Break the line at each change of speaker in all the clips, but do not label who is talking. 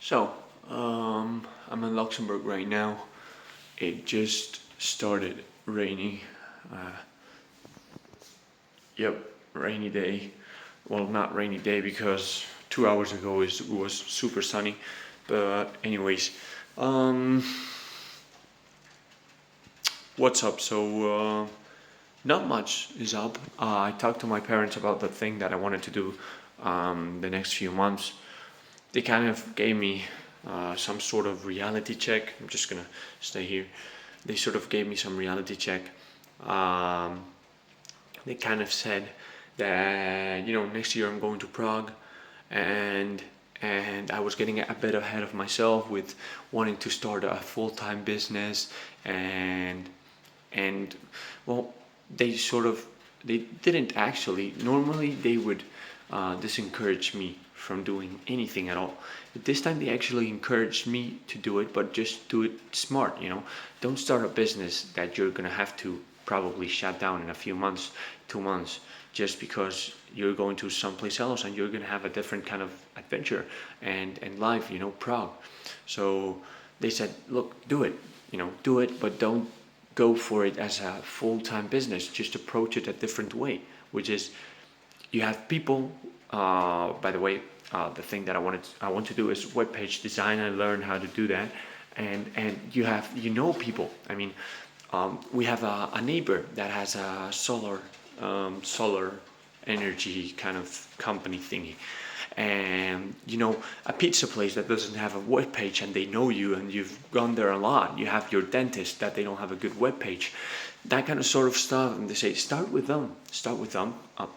So, I'm in Luxembourg right now. It just started raining. Uh, yep, rainy day. Well, not rainy day because 2 hours ago it was super sunny. But anyways, um, what's up? Not much is up. I talked to my parents about the thing that I wanted to do the next few months. They kind of gave me some sort of reality check. I'm just gonna stay here. They sort of gave me some reality check. Um, they kind of said that next year I'm going to Prague, and I was getting a bit ahead of myself with wanting to start a full-time business, and well, they sort of they didn't actually. Normally they would disencourage me from doing anything at all. But this time they actually encouraged me to do it, but just do it smart. Don't start a business that you're gonna have to probably shut down in a few months, 2 months, just because you're going to someplace else and you're gonna have a different kind of adventure and life. Prague. So they said, look, do it. Do it, but don't go for it as a full-time business. Just approach it a different way, which is you have people. By the way, the thing that I want to do is web page design. I learned how to do that, and you people. I mean, we have a neighbor that has a solar energy kind of company thingy, and a pizza place that doesn't have a web page and they know you and you've gone there a lot. You have your dentist that they don't have a good web page, that kind of sort of stuff. And they say start with them,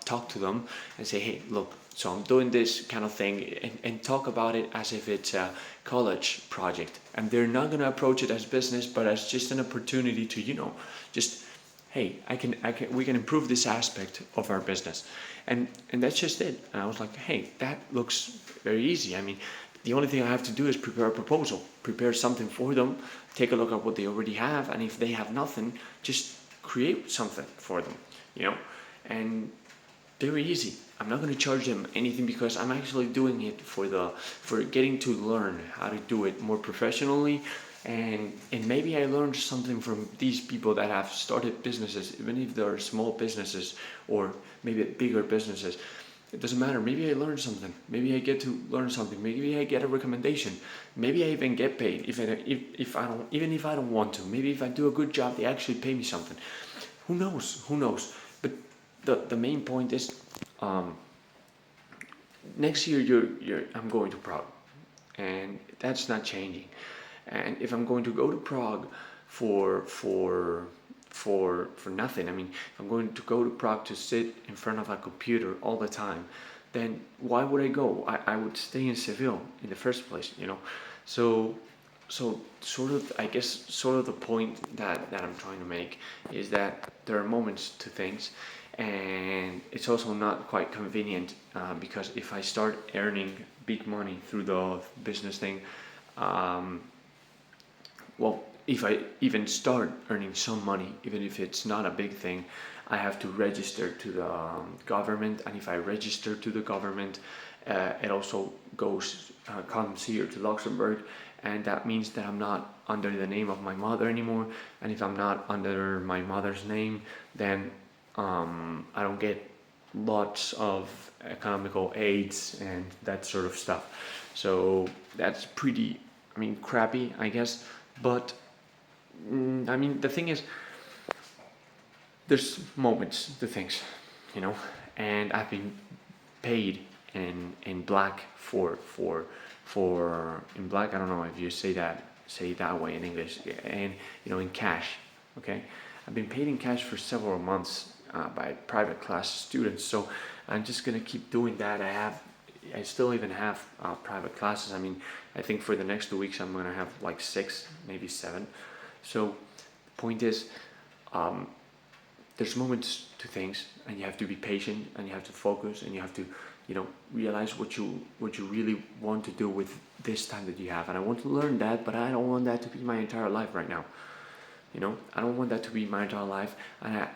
talk to them and say, hey, look, so I'm doing this kind of thing, and talk about it as if it's a college project, and they're not going to approach it as business but as just an opportunity to just, hey, we can improve this aspect of our business, and that's just it. And I was like, hey, that looks very easy. I mean, the only thing I have to do is prepare a proposal, prepare something for them, take a look at what they already have, and if they have nothing, just create something for them, and very easy. I'm not going to charge them anything because I'm actually doing it for getting to learn how to do it more professionally, and maybe I learned something from these people that have started businesses, even if they're small businesses or maybe bigger businesses. It doesn't matter. Maybe I learned something. Maybe I get to learn something. Maybe I get a recommendation. Maybe I even get paid if I don't, even if I don't want to. Maybe if I do a good job, they actually pay me something. Who knows? Who knows? But the main point is, next year I'm going to Prague, and that's not changing. And if I'm going to go to Prague for nothing, I mean, if I'm going to go to Prague to sit in front of a computer all the time, then why would I go? I would stay in Seville in the first place, So sort of, I guess, sort of the point that I'm trying to make is that there are moments to things, and it's also not quite convenient, because if I start earning big money through the business thing, um, well, if I even start earning some money, even if it's not a big thing, I have to register to the government, and if I register to the government, it also comes here to Luxembourg, and that means that I'm not under the name of my mother anymore. And if I'm not under my mother's name, then I don't get lots of economical aids and that sort of stuff. So that's pretty, I mean, crappy, I guess. But I mean, the thing is, there's moments to things, and I've been paid in black for in black. I don't know if you say it that way in English, and in cash. Okay, I've been paid in cash for several months by private class students, so I'm just gonna keep doing that. I still even have private classes. I mean, I think for the next 2 weeks I'm gonna have like 6, maybe 7. So the point is, there's moments to things, and you have to be patient, and you have to focus, and you have to realize what you really want to do with this time that you have. And I want to learn that, but I don't want that to be my entire life right now. I don't want that to be my entire life, and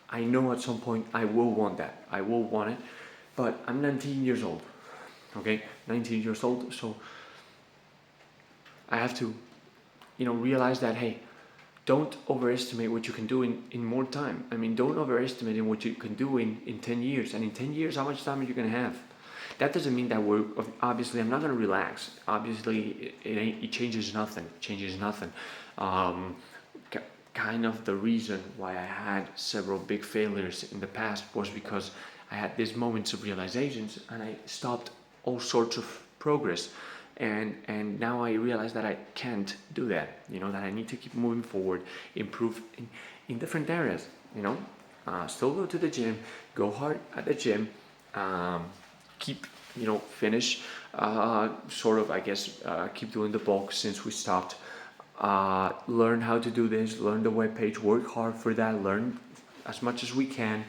I know at some point I will want that. I will want it, but I'm 19 years old. Okay, 19 years old, so I have to, realize that, hey, don't overestimate what you can do in more time. I mean, don't overestimate in what you can do in 10 years. And in 10 years, how much time are you going to have? That doesn't mean that obviously, I'm not going to relax. Obviously, it changes nothing. Changes nothing. Um, Kind of the reason why I had several big failures in the past was because I had these moments of realizations and I stopped all sorts of progress. And now I realize that I can't do that, that I need to keep moving forward, improve in different areas, still go to the gym, go hard at the gym, keep, finish, sort of, I guess, keep doing the bulk since we stopped, learn how to do this, learn the web page, work hard for that, learn as much as we can.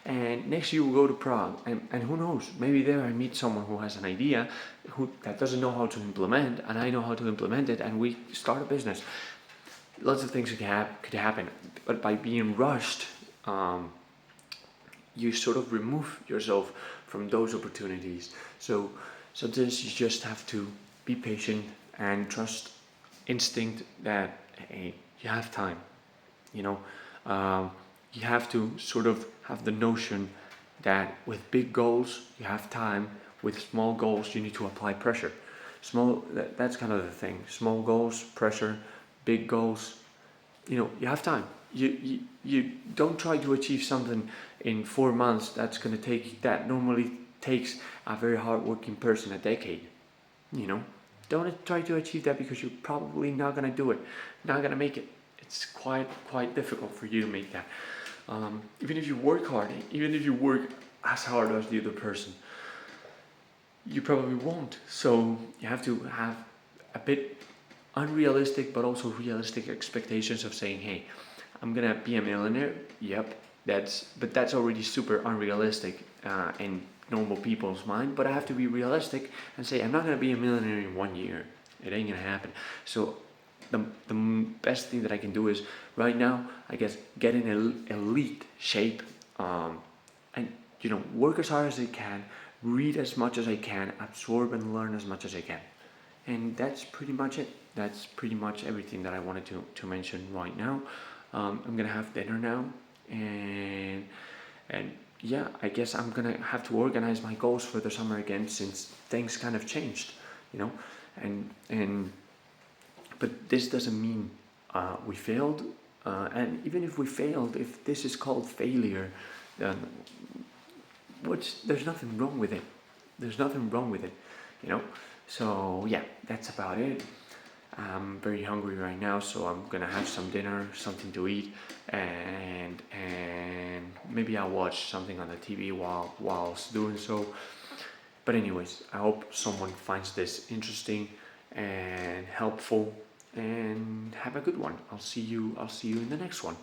And next year we'll go to Prague, and who knows, maybe there I meet someone who has an idea that doesn't know how to implement, and I know how to implement it, and we start a business. Lots of things could happen, but by being rushed, you sort of remove yourself from those opportunities. So sometimes you just have to be patient and trust instinct that, hey, you have time. You know, you have to sort of have the notion that with big goals you have time. With small goals you need to apply pressure. That's kind of the thing. Small goals, pressure. Big goals, you have time. You don't try to achieve something in 4 months. That normally takes a very hardworking person a decade. you know don't try to achieve that, because you're probably not gonna do it, not gonna make it. It's quite difficult for you to make that. Even if you work hard, even if you work as hard as the other person, you probably won't. So you have to have a bit unrealistic but also realistic expectations of saying, hey, I'm gonna be a millionaire. Yep, that's already super unrealistic in normal people's mind. But I have to be realistic and say I'm not gonna be a millionaire in 1 year. It ain't gonna happen. So the best thing that I can do is right now, I guess, get in elite shape, and work as hard as I can, read as much as I can, absorb and learn as much as I can. And that's pretty much it. That's pretty much everything that I wanted to mention right now. I'm gonna have dinner now, and yeah, I guess I'm gonna have to organize my goals for the summer again, since things kind of changed, you know, and but this doesn't mean we failed. And even if we failed, if this is called failure, then there's nothing wrong with it. There's nothing wrong with it, you know. So yeah, that's about it. I'm very hungry right now, so I'm gonna have some dinner, something to eat, and maybe I'll watch something on the TV whilst doing so. But anyways, I hope someone finds this interesting and helpful, and have a good one. I'll see you in the next one.